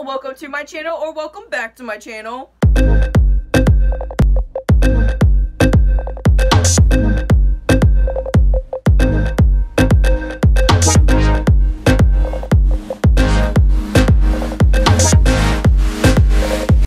welcome to my channel, or welcome back to my channel.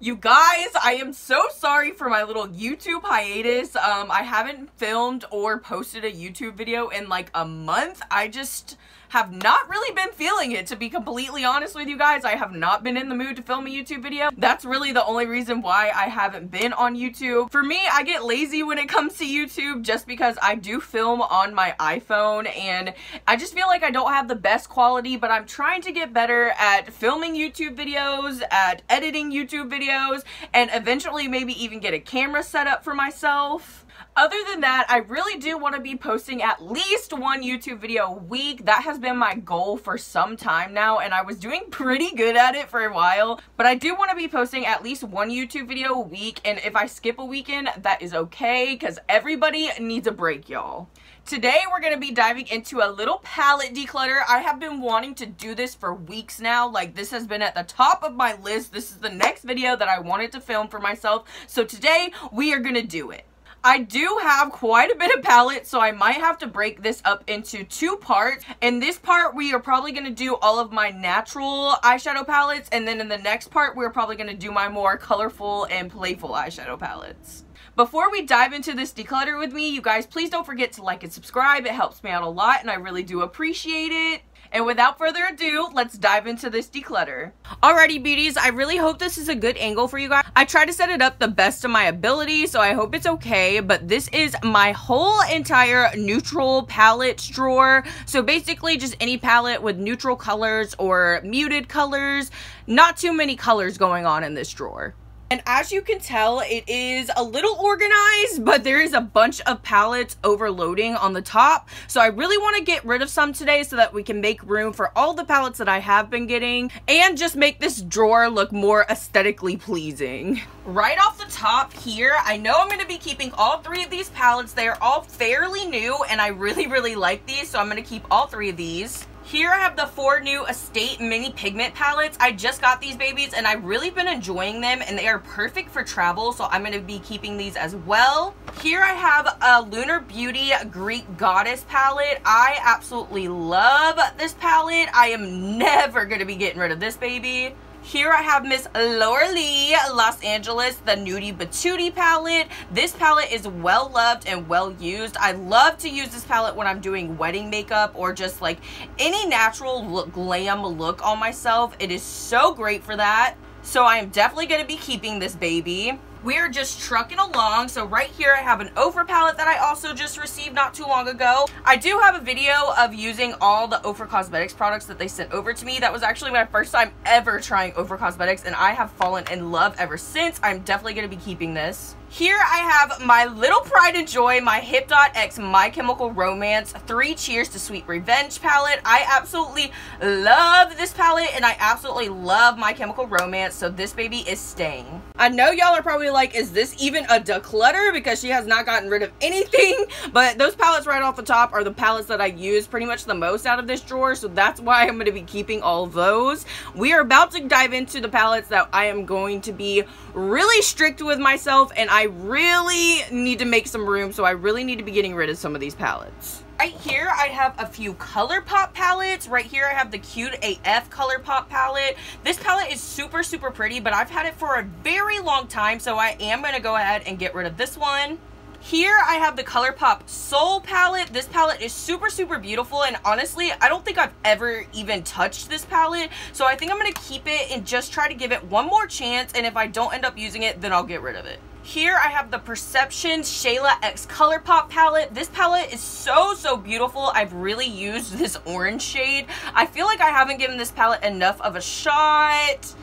You guys, I am so sorry for my little YouTube hiatus. I haven't filmed or posted a YouTube video in like a month. I just have not really been feeling it, to be completely honest with you guys. I have not been in the mood to film a YouTube video. That's really the only reason why I haven't been on YouTube. For me, I get lazy when it comes to YouTube just because I do film on my iPhone and I just feel like I don't have the best quality, but I'm trying to get better at filming YouTube videos, at editing YouTube videos, and eventually maybe even get a camera set up for myself. Other than that, I really do want to be posting at least one YouTube video a week. That has been my goal for some time now, and I was doing pretty good at it for a while. But I do want to be posting at least one YouTube video a week, and if I skip a weekend, that is okay, because everybody needs a break, y'all. Today, we're going to be diving into a little palette declutter. I have been wanting to do this for weeks now. Like, this has been at the top of my list. This is the next video that I wanted to film for myself. So today, we are going to do it. I do have quite a bit of palette, so I might have to break this up into two parts. In this part, we are probably going to do all of my natural eyeshadow palettes, and then in the next part, we're probably going to do my more colorful and playful eyeshadow palettes. Before we dive into this declutter with me, you guys, please don't forget to like and subscribe. It helps me out a lot, and I really do appreciate it. And without further ado, let's dive into this declutter. Alrighty, beauties, I really hope this is a good angle for you guys. I try to set it up the best of my ability, so I hope it's okay. But this is my whole entire neutral palettes drawer. So basically just any palette with neutral colors or muted colors. Not too many colors going on in this drawer. And as you can tell, it is a little organized, but there is a bunch of palettes overloading on the top. So I really want to get rid of some today so that we can make room for all the palettes that I have been getting and just make this drawer look more aesthetically pleasing. Right off the top here, I know I'm going to be keeping all three of these palettes. They are all fairly new and I really like these, so I'm going to keep all three of these. Here I have the 4 new Estate Mini Pigment palettes. I just got these babies and I've really been enjoying them and they are perfect for travel, so I'm going to be keeping these as well. Here I have a Lunar Beauty Greek Goddess palette. I absolutely love this palette. I am never going to be getting rid of this baby. Here I have Miss Laura Lee Los Angeles, the Nudie Patootie palette. This palette is well loved and well used. I love to use this palette when I'm doing wedding makeup or just like any natural look, glam look on myself. It is so great for that. So I am definitely going to be keeping this baby. We are just trucking along. So right here I have an Ofra palette that I also just received not too long ago. I do have a video of using all the Ofra Cosmetics products that they sent over to me. That was actually my first time ever trying Ofra Cosmetics and I have fallen in love ever since. I'm definitely going to be keeping this. Here I have my little pride and joy, my Hip.X My Chemical Romance 3 Cheers to Sweet Revenge palette. I absolutely love this palette and I absolutely love My Chemical Romance, so this baby is staying. I know y'all are probably like, is this even a declutter? Because she has not gotten rid of anything, but those palettes right off the top are the palettes that I use pretty much the most out of this drawer, so that's why I'm going to be keeping all of those. We are about to dive into the palettes that I am going to be really strict with myself, and I really need to make some room, so I really need to be getting rid of some of these palettes. Right here, I have a few ColourPop palettes. Right here, I have the Cute AF ColourPop palette. This palette is super pretty, but I've had it for a very long time, so I am going to go ahead and get rid of this one. Here, I have the ColourPop Soul palette. This palette is super beautiful, and honestly, I don't think I've ever even touched this palette, so I think I'm going to keep it and just try to give it one more chance, and if I don't end up using it, then I'll get rid of it. Here I have the Perception Shayla X ColourPop palette. This palette is so beautiful. I've really used this orange shade. I feel like I haven't given this palette enough of a shot,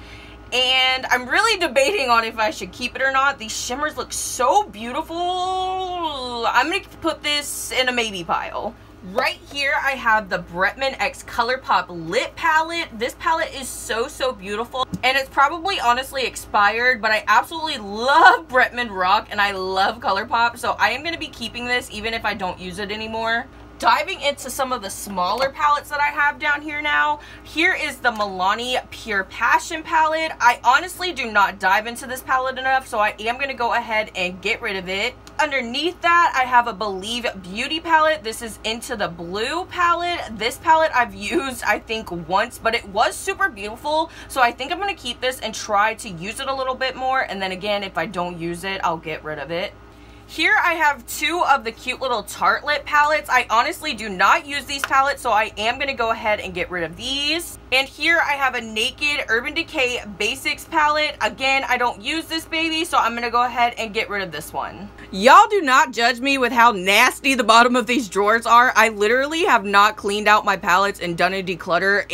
and I'm really debating on if I should keep it or not. These shimmers look so beautiful. I'm going to put this in a maybe pile. Right here, I have the Bretman X ColourPop Lip Palette. This palette is so beautiful, and it's probably honestly expired, but I absolutely love Bretman Rock, and I love ColourPop, so I am going to be keeping this even if I don't use it anymore. diving into some of the smaller palettes that I have down here now. Here is the Milani Pure Passion palette. I honestly do not dive into this palette enough, so I am going to go ahead and get rid of it. Underneath that, I have a Believe Beauty palette. This is Into the Blue palette. This palette I've used, I think, once, but it was super beautiful, so I think I'm going to keep this and try to use it a little bit more, and then again, if I don't use it, I'll get rid of it. Here I have two of the cute little Tartelette palettes. I honestly do not use these palettes, so I am going to go ahead and get rid of these. And here I have a Naked Urban Decay Basics palette. Again, I don't use this baby, so I'm going to go ahead and get rid of this one. Y'all do not judge me with how nasty the bottom of these drawers are. I literally have not cleaned out my palettes and done a declutter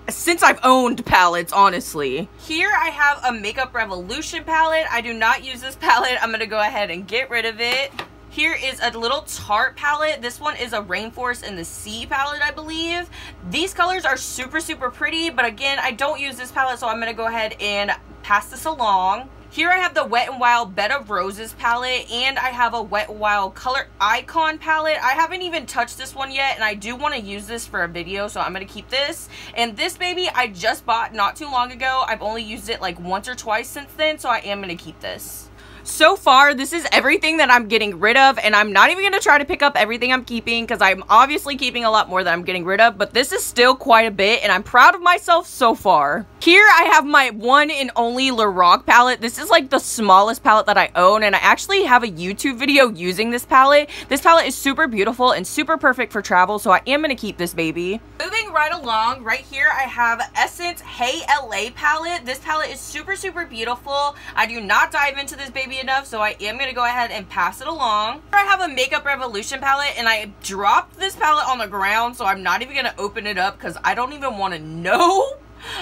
since I've owned palettes, honestly. Here I have a Makeup Revolution palette. I do not use this palette. I'm gonna go ahead and get rid of it. Here is a little Tarte palette. This one is a Rainforest in the Sea palette, I believe. These colors are super, super pretty, but again, I don't use this palette, so I'm gonna go ahead and pass this along. Here I have the Wet n Wild Bed of Roses palette, and I have a Wet n Wild Color Icon palette. I haven't even touched this one yet, and I do want to use this for a video, so I'm going to keep this. And this baby I just bought not too long ago. I've only used it like once or twice since then, so I am going to keep this. So far, this is everything that I'm getting rid of, and I'm not even going to try to pick up everything I'm keeping because I'm obviously keeping a lot more that I'm getting rid of, but this is still quite a bit, and I'm proud of myself so far. Here, I have my one and only Lorac palette. This is like the smallest palette that I own, and I actually have a YouTube video using this palette. This palette is super beautiful and super perfect for travel, so I am going to keep this baby. Moving right along, right here, I have Essence Hey LA palette. This palette is super, super beautiful. I do not dive into this baby enough, so I am going to go ahead and pass it along. Here I have a Makeup Revolution palette, and I dropped this palette on the ground, so I'm not even going to open it up because I don't even want to know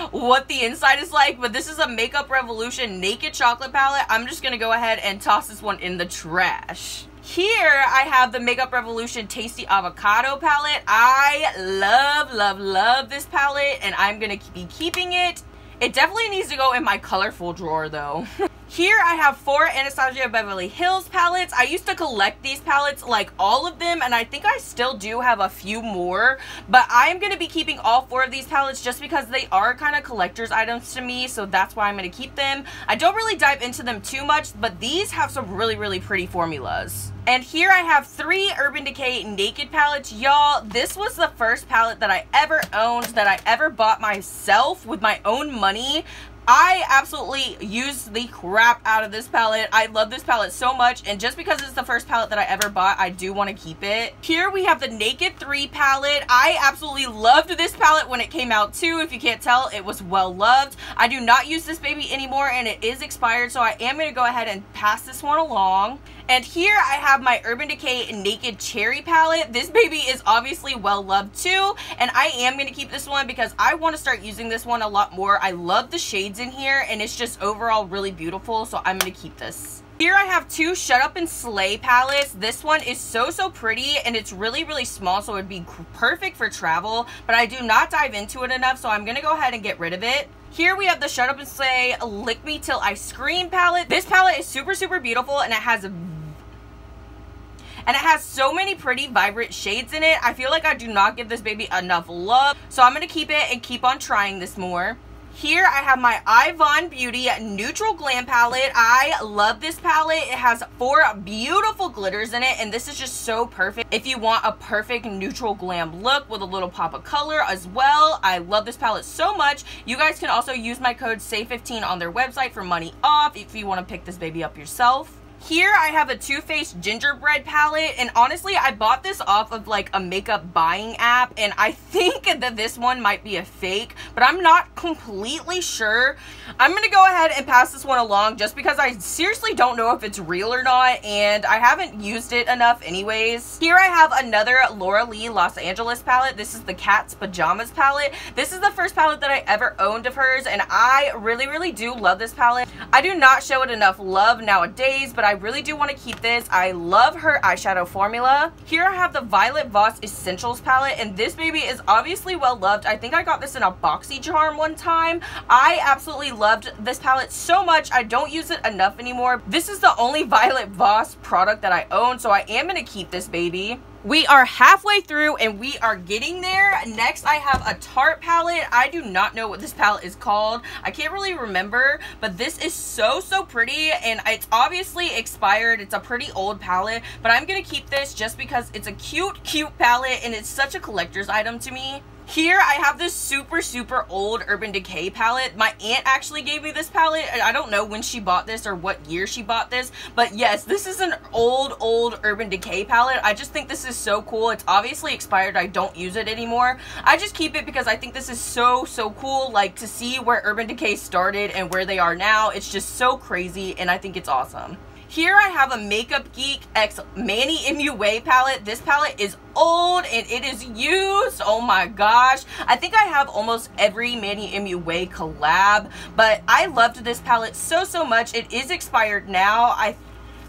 what the inside is like. But this is a Makeup Revolution Naked Chocolate palette. I'm just going to go ahead and toss this one in the trash. Here I have the Makeup Revolution Tasty Avocado palette. I love, love, love this palette, and I'm going to be keeping it. It definitely needs to go in my colorful drawer though. Here I have 4 Anastasia Beverly Hills palettes. I used to collect these palettes, like all of them, and I think I still do have a few more, but I'm going to be keeping all 4 of these palettes just because they are kind of collector's items to me, so that's why I'm going to keep them. I don't really dive into them too much, but these have some really, really pretty formulas. And here I have 3 Urban Decay Naked palettes. Y'all, this was the first palette that I ever owned, that I ever bought myself with my own money. I absolutely used the crap out of this palette. I love this palette so much, and just because it's the first palette that I ever bought, I do want to keep it. Here we have the Naked 3 palette. I absolutely loved this palette when it came out too. If you can't tell, it was well loved. I do not use this baby anymore, and it is expired, so I am going to go ahead and pass this one along. And here I have my Urban Decay Naked Cherry palette. This baby is obviously well loved too, and I am going to keep this one because I want to start using this one a lot more. I love the shades in here, and it's just overall really beautiful, so I'm going to keep this. Here I have 2 Shut Up and Slay palettes. This one is so, so pretty, and it's really, really small, so it would be perfect for travel, but I do not dive into it enough, so I'm going to go ahead and get rid of it. Here we have the Shut Up and Slay Lick Me Till I Scream palette. This palette is super, super beautiful, and it has so many pretty vibrant shades in it. I feel like I do not give this baby enough love, so I'm going to keep it and keep on trying this more. Here I have my Yvonne Beauty Neutral Glam palette. I love this palette. It has 4 beautiful glitters in it, and this is just so perfect if you want a perfect neutral glam look with a little pop of color as well. I love this palette so much. You guys can also use my code SAVE15 on their website for money off if you want to pick this baby up yourself. Here I have a Too Faced Gingerbread palette, and honestly I bought this off of like a makeup buying app, and I think that this one might be a fake, but I'm not completely sure. I'm gonna go ahead and pass this one along just because I seriously don't know if it's real or not, and I haven't used it enough anyways. Here I have another Laura Lee Los Angeles palette. This is the Cat's Pajamas palette. This is the first palette that I ever owned of hers, and I really, really do love this palette. I do not show it enough love nowadays, but I really do want to keep this. I love her eyeshadow formula. Here I have the Violet Voss Essentials palette, and this baby is obviously well loved. I think I got this in a BoxyCharm one time. I absolutely loved this palette so much. I don't use it enough anymore. This is the only Violet Voss product that I own, so I am going to keep this baby. We are halfway through and we are getting there. Next, I have a Tarte palette. I do not know what this palette is called. I can't really remember, but this is so pretty, and it's obviously expired. It's a pretty old palette, but I'm gonna keep this just because it's a cute palette and it's such a collector's item to me. Here I have this super old Urban Decay palette. My aunt actually gave me this palette. I don't know when she bought this or what year she bought this, but yes, this is an old Urban Decay palette. I just think this is so cool. It's obviously expired. I don't use it anymore. I just keep it because I think this is so cool, like to see where Urban Decay started and where they are now. It's just so crazy and I think it's awesome. Here I have a Makeup Geek X Manny MUA palette. This palette is old and it is used. Oh my gosh. I think I have almost every Manny MUA collab, but I loved this palette so much. It is expired now.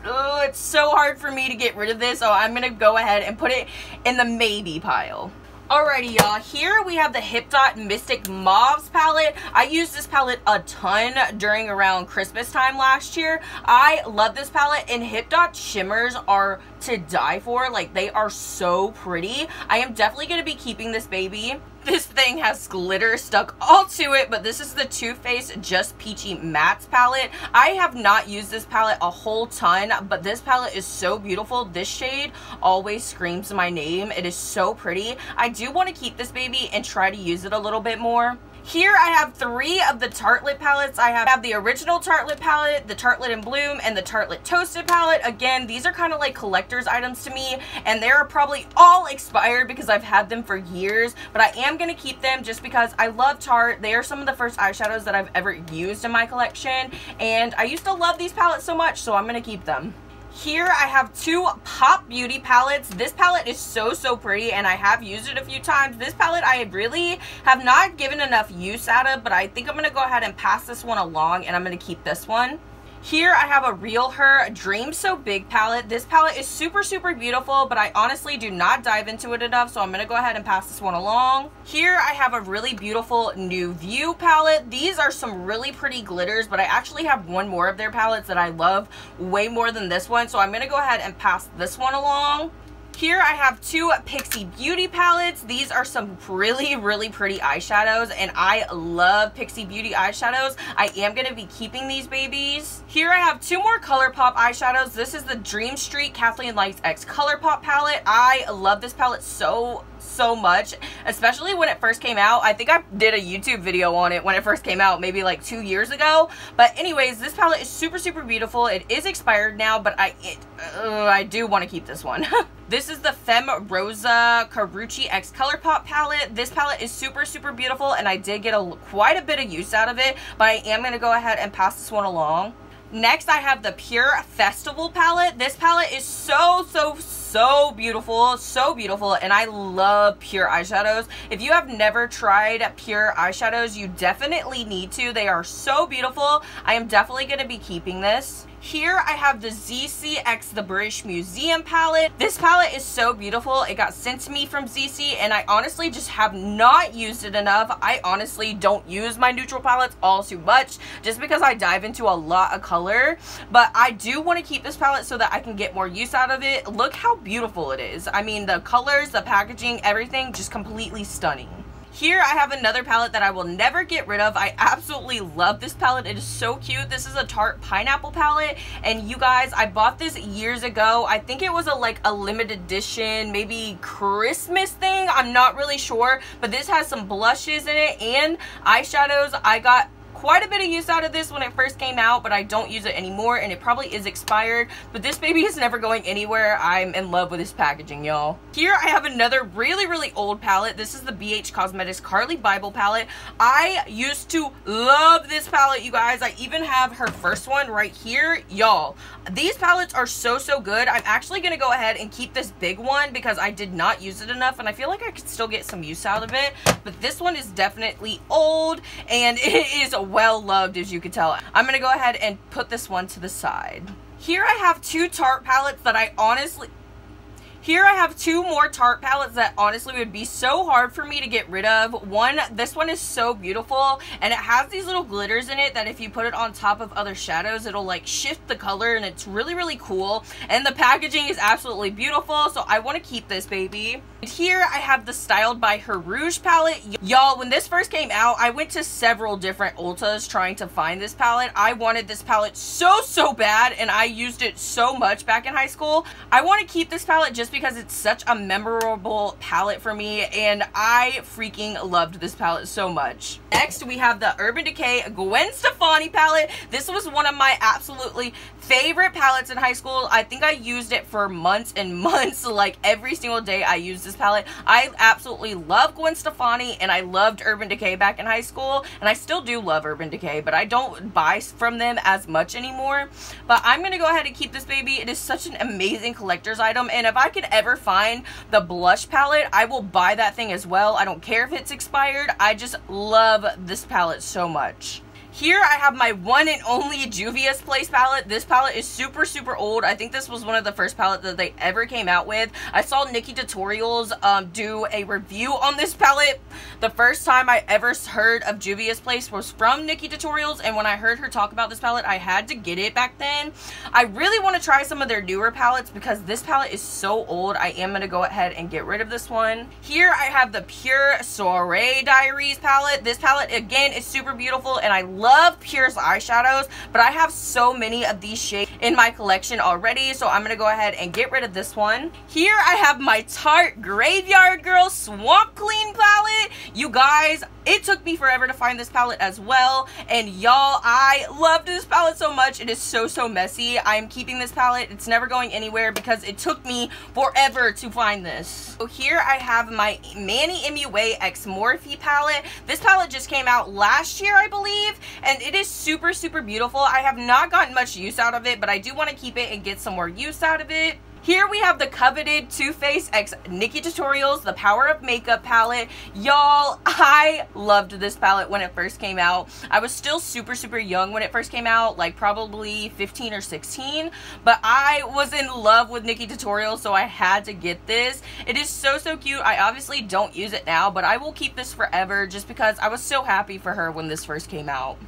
It's so hard for me to get rid of this, so I'm gonna go ahead and put it in the maybe pile. Alrighty, y'all, here we have the Hip Dot Mystic Mauves palette. I used this palette a ton during around Christmas time last year. I love this palette, and Hip Dot shimmers are to die for. Like, they are so pretty. I am definitely going to be keeping this baby. This thing has glitter stuck all to it, but this is the Too Faced Just Peachy Mattes palette. I have not used this palette a whole ton, but this palette is so beautiful. This shade always screams my name. It is so pretty. I do want to keep this baby and try to use it a little bit more. Here I have 3 of the Tartelette palettes. I have the original Tartelette palette, the Tartelette in Bloom, and the Tartelette Toasted palette. Again, these are kind of like collector's items to me, and they're probably all expired because I've had them for years, but I am going to keep them just because I love Tarte. They are some of the first eyeshadows that I've ever used in my collection, and I used to love these palettes so much, so I'm going to keep them. Here I have 2 Pop Beauty palettes. This palette is so pretty and I have used it a few times. This palette I really have not given enough use out of, but I think I'm going to go ahead and pass this one along and I'm going to keep this one. Here I have a Real Her Dream So Big palette. This palette is super beautiful, but I honestly do not dive into it enough, so I'm going to go ahead and pass this one along. Here I have a really beautiful New View palette. These are some really pretty glitters, but I actually have one more of their palettes that I love way more than this one, so I'm going to go ahead and pass this one along. Here I have 2 Pixie Beauty palettes. These are some really pretty eyeshadows, and I love Pixie Beauty eyeshadows. I am going to be keeping these babies. Here I have 2 more ColourPop eyeshadows. This is the Dream Street Kathleen Lights X ColourPop palette. I love this palette so much, especially when it first came out. I think I did a YouTube video on it when it first came out, maybe like 2 years ago. But anyways, this palette is super beautiful. It is expired now, but I do want to keep this one. This is the Femme Rosa Carucci X ColourPop palette. This palette is super beautiful, and I did get quite a bit of use out of it, but I am going to go ahead and pass this one along. Next, I have the Pure Festival palette. This palette is so beautiful, and I love Pure eyeshadows. If you have never tried Pure eyeshadows, you definitely need to. They are so beautiful. I am definitely going to be keeping this. Here I have the ZCX The British Museum palette. This palette is so beautiful. It got sent to me from ZC, and I honestly just have not used it enough. I honestly don't use my neutral palettes all too much just because I dive into a lot of color, but I do want to keep this palette so that I can get more use out of it. Look how beautiful it is. I mean, the colors, the packaging, everything just completely stunning. Here I have another palette that I will never get rid of. I absolutely love this palette. It is so cute. This is a Tarte Pineapple palette, and you guys, I bought this years ago. I think it was like a limited edition, maybe Christmas thing. I'm not really sure, but this has some blushes in it and eyeshadows. I got quite a bit of use out of this when it first came out, but I don't use it anymore, and it probably is expired, but this baby is never going anywhere. I'm in love with this packaging, y'all. Here I have another really old palette. This is the BH Cosmetics Carly Bible palette. I used to love this palette, you guys. I even have her first one right here. Y'all, these palettes are so good. I'm actually gonna go ahead and keep this big one because I did not use it enough, and I feel like I could still get some use out of it, but this one is definitely old, and it is well loved, as you can tell. I'm gonna go ahead and put this one to the side. Here I have 2 Tarte palettes that I honestly Here I have two more Tarte palettes that honestly would be so hard for me to get rid of. This one is so beautiful, and it has these little glitters in it that if you put it on top of other shadows, it'll like shift the color, and it's really, really cool. And the packaging is absolutely beautiful, so I want to keep this baby. And here I have the Styled by Her Rouge palette. Y'all, when this first came out, I went to several different Ultas trying to find this palette. I wanted this palette so bad, and I used it so much back in high school. I want to keep this palette just because it's such a memorable palette for me, and I freaking loved this palette so much. Next, we have the Urban Decay Gwen Stefani palette. This was one of my absolutely favorite palettes in high school. I think I used it for months and months. Like every single day I used this palette. I absolutely love Gwen Stefani, and I loved Urban Decay back in high school, and I still do love Urban Decay, but I don't buy from them as much anymore. But I'm gonna go ahead and keep this baby. It is such an amazing collector's item, and if I could ever find the blush palette, I will buy that thing as well. I don't care if it's expired. I just love this palette so much. Here I have my one and only Juvia's Place palette. This palette is super old. I think this was one of the first palettes that they ever came out with. I saw Nikki Tutorials do a review on this palette. The first time I ever heard of Juvia's Place was from Nikki Tutorials, and when I heard her talk about this palette, I had to get it back then. I really want to try some of their newer palettes because this palette is so old. I am going to go ahead and get rid of this one. Here I have the Pure Soiree Diaries palette. This palette, again, is super beautiful, and I love Pure's eyeshadows, but I have so many of these shades in my collection already, so I'm gonna go ahead and get rid of this one. Here I have my Tarte Graveyard Girl Swamp Clean palette. You guys, it took me forever to find this palette as well, and y'all, I loved this palette so much. It is so messy. I'm keeping this palette. It's never going anywhere because it took me forever to find this. So here I have my Manny MUA X Morphe palette. This palette just came out last year, I believe, and it is super beautiful. I have not gotten much use out of it, but I do want to keep it and get some more use out of it. Here we have the coveted Too Faced x Nikki Tutorials, the Power of Makeup palette. Y'all, I loved this palette when it first came out. I was still super young when it first came out, like probably 15 or 16, but I was in love with Nikki Tutorials, so I had to get this. It is so cute. I obviously don't use it now, but I will keep this forever just because I was so happy for her when this first came out.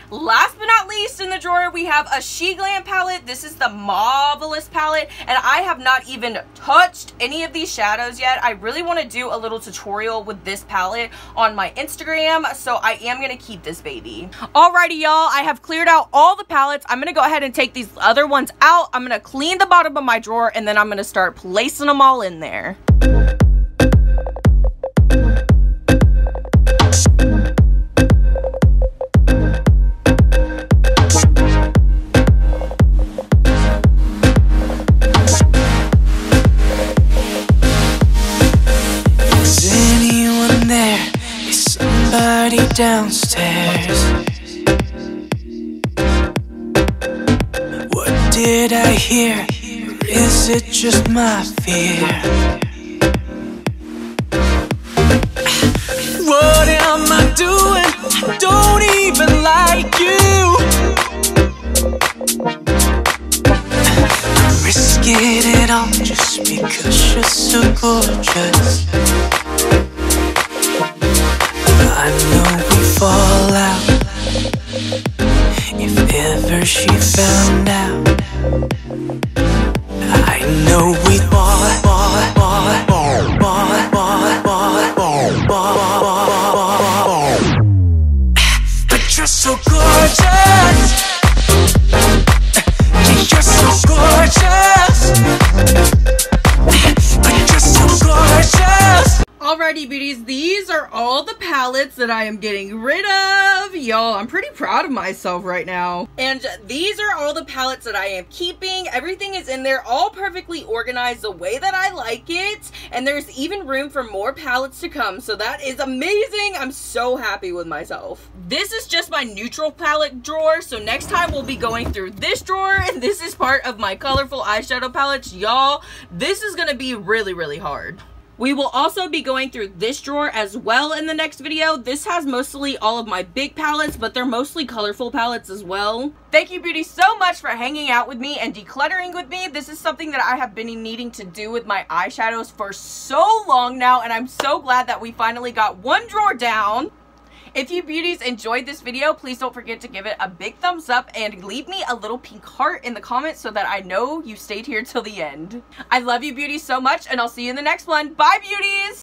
Last but not least in the drawer, we have a She Glam palette. This is the Marvelous palette, and I have not even touched any of these shadows yet. I really want to do a little tutorial with this palette on my Instagram, so I am going to keep this baby. Alrighty, y'all, I have cleared out all the palettes. I'm going to go ahead and take these other ones out. I'm going to clean the bottom of my drawer, and then I'm going to start placing them all in there. Downstairs, what did I hear? Or is it just my fear? What am I doing? I don't even like you. I'm risking it all just because you're so gorgeous. I know we fall out if ever she found out. I know we but you're so gorgeous. You're so gorgeous. But you're so gorgeous. Alrighty, beauties, these are all the palettes that I am getting rid of. Y'all, I'm pretty proud of myself right now. And these are all the palettes that I am keeping. Everything is in there, all perfectly organized the way that I like it. And there's even room for more palettes to come, so that is amazing. I'm so happy with myself. This is just my neutral palette drawer, so next time we'll be going through this drawer, and this is part of my colorful eyeshadow palettes. Y'all, this is gonna be really hard. We will also be going through this drawer as well in the next video. This has mostly all of my big palettes, but they're mostly colorful palettes as well. Thank you, beauties, so much for hanging out with me and decluttering with me. This is something that I have been needing to do with my eyeshadows for so long now, and I'm so glad that we finally got one drawer down. If you beauties enjoyed this video, please don't forget to give it a big thumbs up and leave me a little pink heart in the comments so that I know you stayed here till the end. I love you beauties so much, and I'll see you in the next one. Bye, beauties!